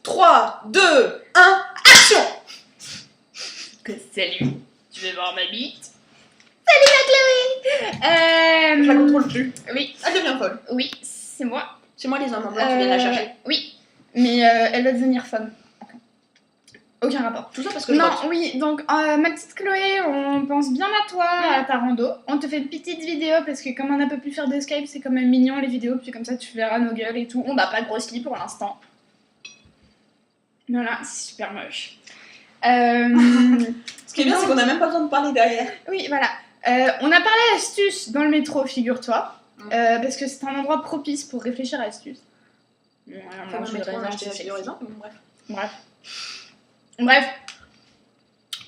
3, 2, 1, action. Salut, tu veux voir ma bite? Je la contrôle plus. Oui, Elle devient folle. oui, c'est moi. C'est moi les hommes en blanc qui viennent la chercher. Oui, mais elle va devenir femme. Aucun rapport. Tout ça parce que je Non, vote. oui, donc ma petite Chloé, on pense bien à toi, à ta rando. On te fait une petite vidéo parce que comme on n'a pas pu faire de Skype, c'est quand même mignon les vidéos, puis comme ça tu verras nos gueules et tout. On n'a pas grossi pour l'instant. Voilà, c'est super moche. Ce qui est bien, c'est qu'on a même pas besoin de parler derrière. Oui, voilà. On a parlé astuces dans le métro, figure-toi, parce que c'est un endroit propice pour réfléchir à astuces. Enfin, je vais acheter du raisin, bref. Bref.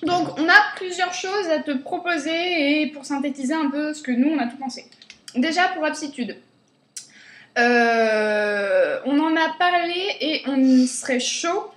Donc, on a plusieurs choses à te proposer et pour synthétiser un peu ce que nous, on a tout pensé. Déjà, pour aptitude. On en a parlé et on serait chaud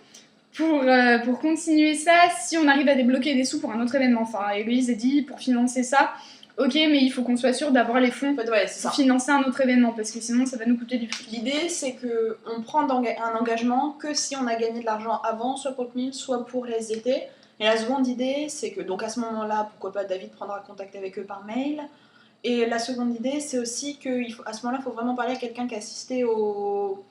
pour continuer ça si on arrive à débloquer des sous pour un autre événement. Enfin, Héloïse a dit, pour financer ça, ok, mais il faut qu'on soit sûr d'avoir les fonds En fait, ouais, c'est ça. pour financer un autre événement, parce que sinon, ça va nous coûter du fric. L'idée, c'est qu'on prend un engagement que si on a gagné de l'argent avant, soit pour le CNIL, soit pour les étés. Et la seconde idée, c'est que, donc à ce moment-là, pourquoi pas David prendra contact avec eux par mail. Et la seconde idée, c'est aussi qu'à ce moment-là, il faut vraiment parler à quelqu'un qui a assisté au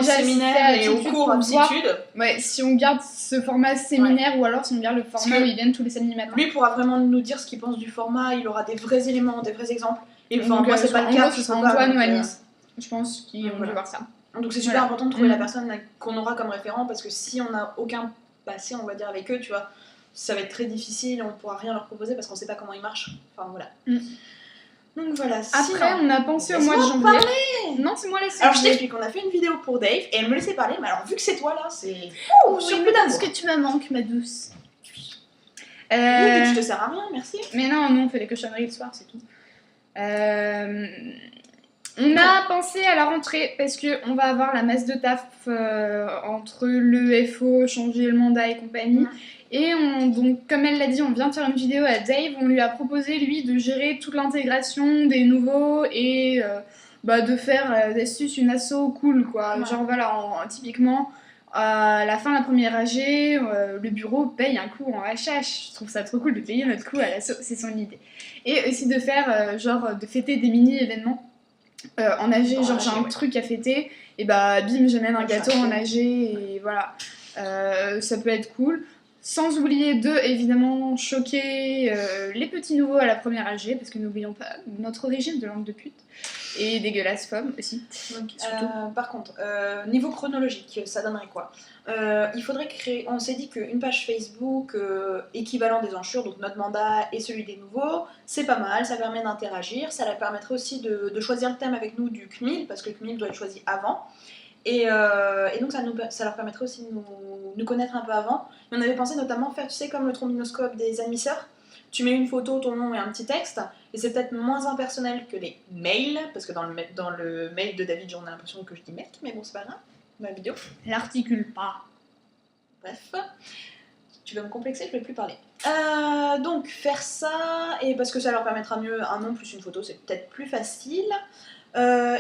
séminaire et au cours aptitude. Ouais, si on garde ce format séminaire ou alors si on garde le format où ils viennent tous les samedis matins. Lui pourra vraiment nous dire ce qu'il pense du format, il aura des vrais éléments, des vrais exemples. Et enfin, donc, moi, c'est pas le cas. Ce sera Antoine ou Anis. Je pense qu'ils ont dû voir ça. Donc c'est super important de trouver la personne qu'on aura comme référent parce que si on n'a aucun passé, on va dire, avec eux, tu vois, ça va être très difficile, on pourra rien leur proposer parce qu'on sait pas comment ils marchent. Enfin voilà. Donc voilà. Après, on a pensé au mois de janvier. Parler. Non, c'est moi laissé. Alors je t'explique, on a fait une vidéo pour Dave et elle me laissait parler, mais alors vu que c'est toi là, c'est. Oh, surplus d'amour. Parce que tu me manques, ma douce. Je te sers à rien, merci. Mais non, on fait des cochonneries le soir, c'est tout. On a pensé à la rentrée parce qu'on va avoir la masse de taf entre le FO, changer le mandat et compagnie. Et donc, comme elle l'a dit, on vient de faire une vidéo à Dave. On lui a proposé, lui, de gérer toute l'intégration des nouveaux et de faire d'astuces une asso cool, quoi. Genre, voilà, typiquement, à la fin de la première AG, le bureau paye un coup en HH. Je trouve ça trop cool de payer notre coup à l'asso, c'est son idée. Et aussi de faire, de fêter des mini-événements. En AG, genre j'ai un truc à fêter, et bim, j'amène un gâteau en AG, et voilà. Ça peut être cool. Sans oublier évidemment, choquer les petits nouveaux à la première AG, parce que n'oublions pas notre origine de langue de pute. Et dégueulasse femme aussi. Donc, par contre, niveau chronologique, ça donnerait quoi? Il faudrait créer, on s'est dit qu'une page Facebook équivalent des enchures, donc notre mandat et celui des nouveaux, c'est pas mal, ça permet d'interagir, ça leur permettrait aussi de choisir le thème avec nous du CNIL, parce que le CNIL doit être choisi avant. Et donc ça leur permettrait aussi de nous connaître un peu avant. Et on avait pensé notamment faire, tu sais, comme le trombinoscope des admisseurs. Tu mets une photo, ton nom et un petit texte, et c'est peut-être moins impersonnel que les mails, parce que dans le mail de David, on a l'impression que je dis mec, mais bon, c'est pas grave, ma vidéo. L'articule pas. Bref, tu vas me complexer, je vais plus parler. Donc, faire ça, et parce que ça leur permettra mieux un nom plus une photo, c'est peut-être plus facile.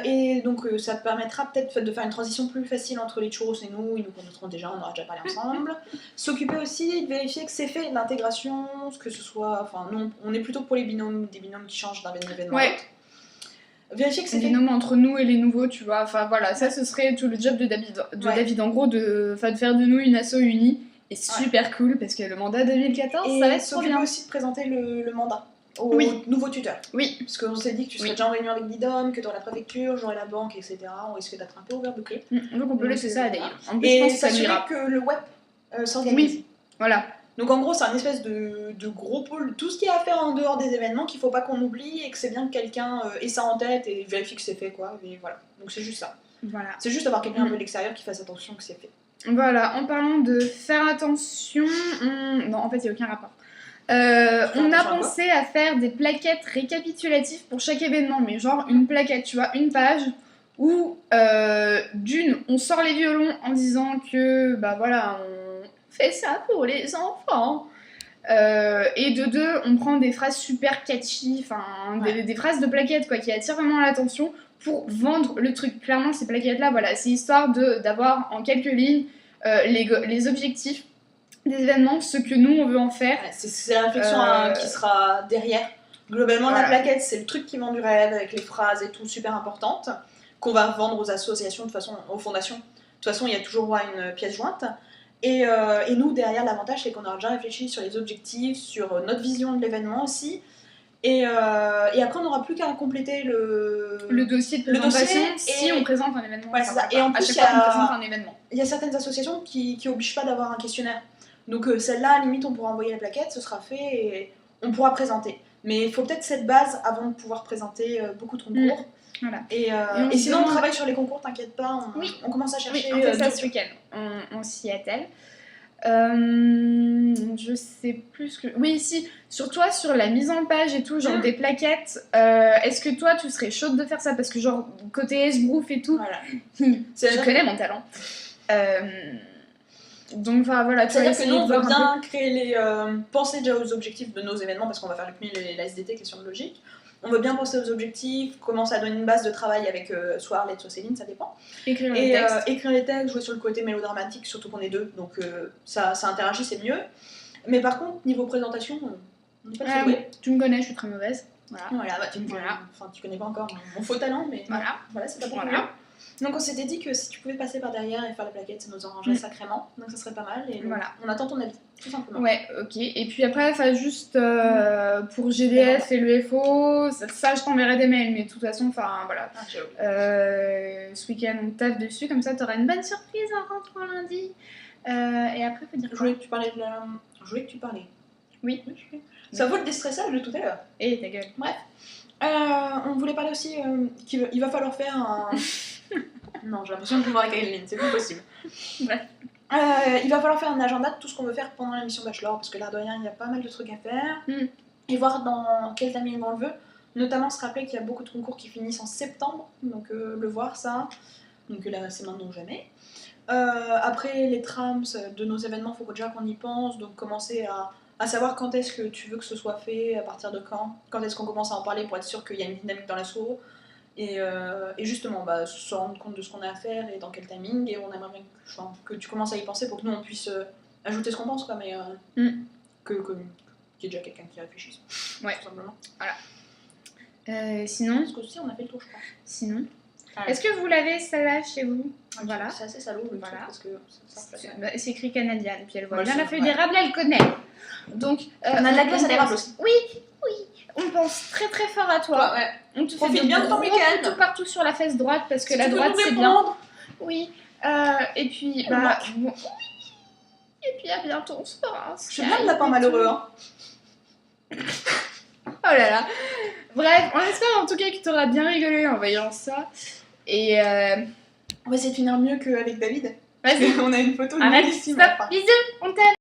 Et donc ça permettra peut-être de faire une transition plus facile entre les churros et nous, ils nous connaîtront déjà, on aura déjà parlé ensemble. S'occuper aussi de vérifier que c'est fait, l'intégration, que ce soit, enfin nous on est plutôt pour les binômes, des binômes qui changent d'un événement à l'autre. Vérifier que c'est fait. Binôme entre nous et les nouveaux, tu vois, enfin voilà, ça ce serait tout le job de David en gros, de faire de nous une asso unie, et super cool, parce que le mandat 2014, et ça va être trop bien. S'occuper aussi de présenter le mandat aux nouveaux tuteurs. Oui. Parce qu'on s'est dit que tu serais déjà en réunion avec l'IDOM, que tu aurais la préfecture, j'aurais la banque, etc. On risque d'être un peu overbooké. Donc on peut laisser ça à Dave. En plus, et je pense que ça s'assurer ira. que le web s'organise. Oui, voilà. Donc en gros, c'est un espèce de gros pôle, tout ce qu'il y a à faire en dehors des événements, qu'il faut pas qu'on oublie et que c'est bien que quelqu'un ait ça en tête et vérifie que c'est fait, quoi. Et voilà. Donc c'est juste ça. Voilà. C'est juste d'avoir quelqu'un un peu de l'extérieur qui fasse attention que c'est fait. Voilà, en parlant de faire attention, non, en fait, il n'y a aucun rapport. On a pensé à faire des plaquettes récapitulatives pour chaque événement, mais genre une plaquette, tu vois, une page où on sort les violons en disant que voilà, on fait ça pour les enfants. Et de deux, on prend des phrases super catchy, enfin des phrases de plaquettes quoi, qui attirent vraiment l'attention pour vendre le truc. Clairement, ces plaquettes-là, voilà, c'est histoire d'avoir en quelques lignes les objectifs des événements, ce que nous on veut en faire. Ouais, c'est la réflexion qui sera derrière. Globalement, la plaquette, c'est le truc qui vend du rêve, avec les phrases et tout, super importantes, qu'on va vendre aux associations, de toute façon, aux fondations. De toute façon, il y a toujours une pièce jointe. Et nous, derrière, l'avantage, c'est qu'on a déjà réfléchi sur les objectifs, sur notre vision de l'événement aussi. Et après, on n'aura plus qu'à compléter le dossier de présentation si on présente un événement. Ouais, c'est ça. Et en plus, il y a certaines associations qui n'obligent pas d'avoir un questionnaire. Donc celle-là, à la limite, on pourra envoyer la plaquette, ce sera fait et on pourra présenter. Mais il faut peut-être cette base avant de pouvoir présenter beaucoup de concours. Voilà. Et sinon, on travaille sur les concours, t'inquiète pas, on commence à chercher. Oui, on fait ça ce week-end, on s'y attelle. Je sais plus ce que... Oui, si, sur toi, sur la mise en page et tout, genre des plaquettes, est-ce que toi, tu serais chaude de faire ça? Parce que genre, côté esbrouf et tout, voilà. Je connais mon talent. Donc voilà, c'est-à-dire que nous, on veut bien créer les... penser déjà aux objectifs de nos événements, parce qu'on va faire le CNUL et la SDT, question de logique. On veut bien penser aux objectifs, commencer à donner une base de travail avec soit Arlette, soit Céline, ça dépend. Écrire les textes. Écrire les textes, jouer sur le côté mélodramatique, surtout qu'on est deux, donc ça interagit, c'est mieux. Mais par contre, niveau présentation, on n'est pas très doué. Tu me connais, je suis très mauvaise. Voilà, bah, tu connais pas encore mon faux talent, mais voilà c'est pas pour rien. Donc on s'était dit que si tu pouvais passer par derrière et faire la plaquette, ça nous arrangerait sacrément, donc ça serait pas mal. Et donc, on attend ton avis, tout simplement. Ouais, ok. Et puis après, juste pour GDF et l'UFO, ça je t'enverrai des mails, mais de toute façon, enfin voilà. Ce week-end on taffe dessus, comme ça t'auras une bonne surprise en rentrant lundi. Et après, faut dire quoi? Je voulais que tu parlais. Oui. Ça vaut le déstressage de tout à l'heure. Et ta gueule. Bref. On voulait parler aussi qu'il va falloir faire un... Non, j'ai l'impression de pouvoir avec Aileen, c'est plus possible. Bref. Il va falloir faire un agenda de tout ce qu'on veut faire pendant la mission Bachelor, parce que l'air de rien, il y a pas mal de trucs à faire. Et voir dans quel timing on le veut. Notamment se rappeler qu'il y a beaucoup de concours qui finissent en septembre, donc le voir ça. Donc là, c'est maintenant ou jamais. Après, les trams de nos événements, il faut déjà qu'on y pense, donc commencer à savoir quand est-ce que tu veux que ce soit fait, à partir de quand est-ce qu'on commence à en parler pour être sûr qu'il y a une dynamique dans l'assaut. Et justement, se rendre compte de ce qu'on a à faire et dans quel timing. Et on aimerait bien que tu commences à y penser pour que nous on puisse ajouter ce qu'on pense, quoi, mais qu'il y ait déjà quelqu'un qui réfléchisse. Ouais. Tout simplement. Voilà. Sinon. Parce qu'aussi on a fait le tour, je crois. Sinon. Est-ce que vous l'avez celle-là chez vous? Voilà. C'est assez salaud le truc parce que c'est écrit canadien, et puis elle voit bien la feuille d'érable, elle connaît. Donc, on a de la glace à l'érable aussi. Oui. On pense très très fort à toi. Ouais. On te fait bien de ton week-end. Tout partout sur la fesse droite parce que la droite c'est bien. Oui. Et puis bon. Et puis à bientôt, on se fera. Je suis bien de lapin malheureux. Hein. Oh là là. Bref, on espère en tout cas que tu auras bien rigolé en voyant ça. Et on va essayer de finir mieux qu'avec David. Vas-y. On a une photo de Arrête, stop, bisous, on t'aime.